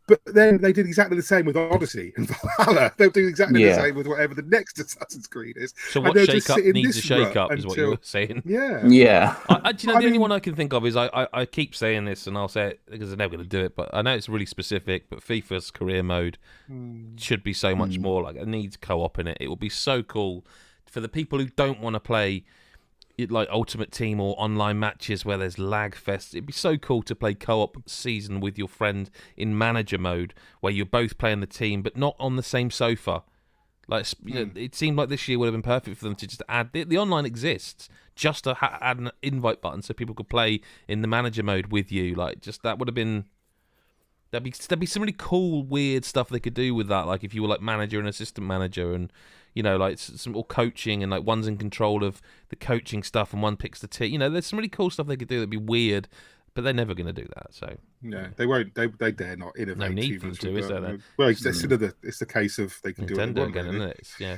But then they did exactly the same with Odyssey and Valhalla. They'll do exactly the same with whatever the next Assassin's Creed is. So what shake-up needs a shake-up is what you were saying. Yeah. Yeah. The only one I can think of is, I keep saying this, and I'll say it because they're never going to do it, but I know it's really specific, but FIFA's career mode should be so much more. Like, it needs co-op in it. It will be so cool for the people who don't want to play like Ultimate Team or online matches where there's lag fest. It'd be so cool to play co-op season with your friend in manager mode where you're both playing the team but not on the same sofa. Like, it seemed like this year would have been perfect for them to just add the online exists, just to add an invite button so people could play in the manager mode with you. Like, just that would have been. There'd be some really cool, weird stuff they could do with that. Like, if you were like manager and assistant manager, and like some more coaching, and like one's in control of the coaching stuff and one picks the team. There's some really cool stuff they could do that'd be weird, but they're never going to do that. So no, they won't. They dare not innovate. No need for them to, is there? Then? Well, it's the case of they can do it again, isn't it? Yeah.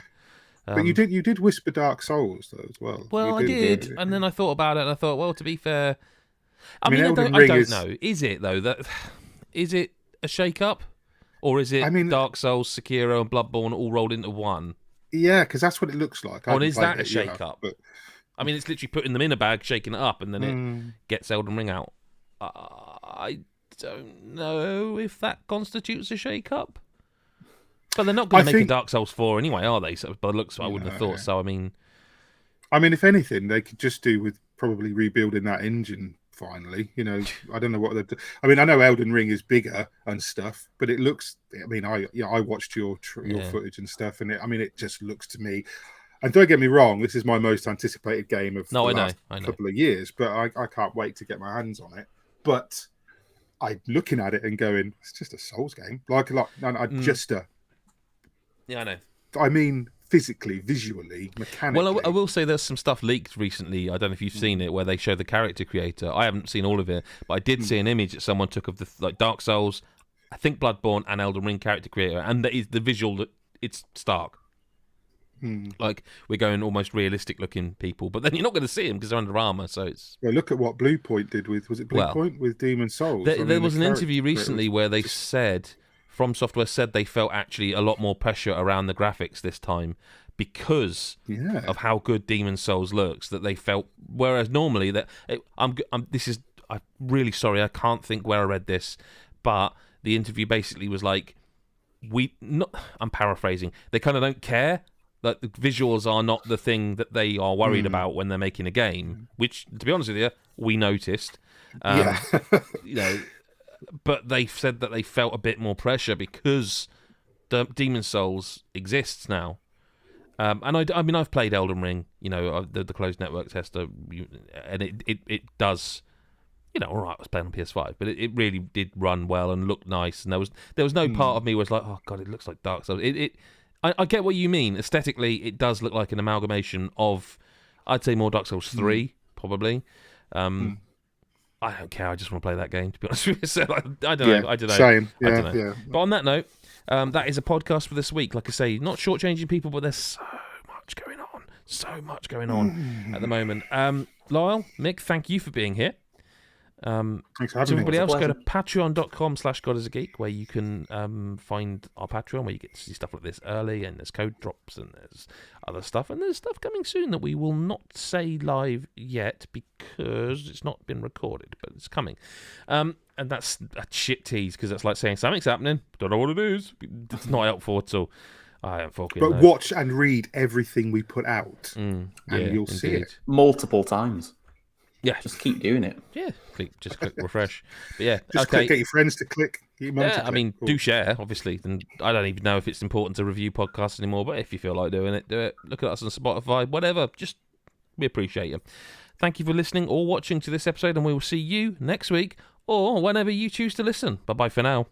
But you did whisper Dark Souls though as well. Well, I did, and then I thought about it, and I thought, well, to be fair, I mean, I don't know. Is it though? Is it a shake-up, or is it Dark Souls, Sekiro, and Bloodborne all rolled into one? Yeah, because that's what it looks like. Or is that a shake-up? But I mean, it's literally putting them in a bag, shaking it up, and then it gets Elden Ring out. I don't know if that constitutes a shake-up. But they're not going to make a think- Dark Souls 4 anyway, are they? So, by the looks, I wouldn't have thought. So, I mean, if anything, they could just do with probably rebuilding that engine finally. I don't know what they're. I know Elden Ring is bigger and stuff, but it looks. I watched your footage and stuff, and it just looks to me. And don't get me wrong, this is my most anticipated game of the last couple of years, but I can't wait to get my hands on it. But I'm looking at it and going, it's just a Souls game. Yeah, I know. I mean, physically, visually, mechanically. Well, I will say there's some stuff leaked recently. I don't know if you've seen it, where they show the character creator. I haven't seen all of it, but I did see an image that someone took of the Dark Souls, I think Bloodborne, and Elden Ring character creator, and the visual that it's stark. Like, we're going almost realistic looking people, but then you're not going to see them because they're under armor. So it's look at what Blue Point did with Point with Demon Souls. There was an interview recently where they said From Software said they felt actually a lot more pressure around the graphics this time because of how good Demon Souls looks. That they felt, whereas normally I'm really sorry, I can't think where I read this, but the interview basically was like, I'm paraphrasing. They kind of don't care. Like, the visuals are not the thing that they are worried about when they're making a game, which, to be honest with you, we noticed. But they said that they felt a bit more pressure because Demon Souls exists now. And I've played Elden Ring, the closed network tester, and it does, all right, I was playing on PS5, but it really did run well and look nice. And there was no part of me was like, oh god, it looks like Dark Souls. I get what you mean. Aesthetically, it does look like an amalgamation of, I'd say, more Dark Souls 3, probably. I don't care. I just want to play that game, to be honest with you. So, I don't know. I don't know. Same. I don't know. But on that note, that is a podcast for this week. Like I say, not shortchanging people, but there's so much going on. So much going on at the moment. Lyle, Mick, thank you for being here. Thanks for having to everybody me. else, go to patreon.com/godisaggeek, where you can find our Patreon, where you get to see stuff like this early, and there's code drops, and there's other stuff, and there's stuff coming soon that we will not say live yet because it's not been recorded, but it's coming. And that's a shit tease, because that's like saying something's happening, don't know what it is. It's not helpful at all. I don't fucking know. Watch and read everything we put out, and you'll see it multiple times. Yeah, just keep doing it. Yeah, just click refresh. But yeah, just get your friends to click. Get your mum to click. I mean, do share, obviously. And I don't even know if it's important to review podcasts anymore, but if you feel like doing it, do it. Look at us on Spotify, whatever. We appreciate you. Thank you for listening or watching to this episode, and we will see you next week or whenever you choose to listen. Bye bye for now.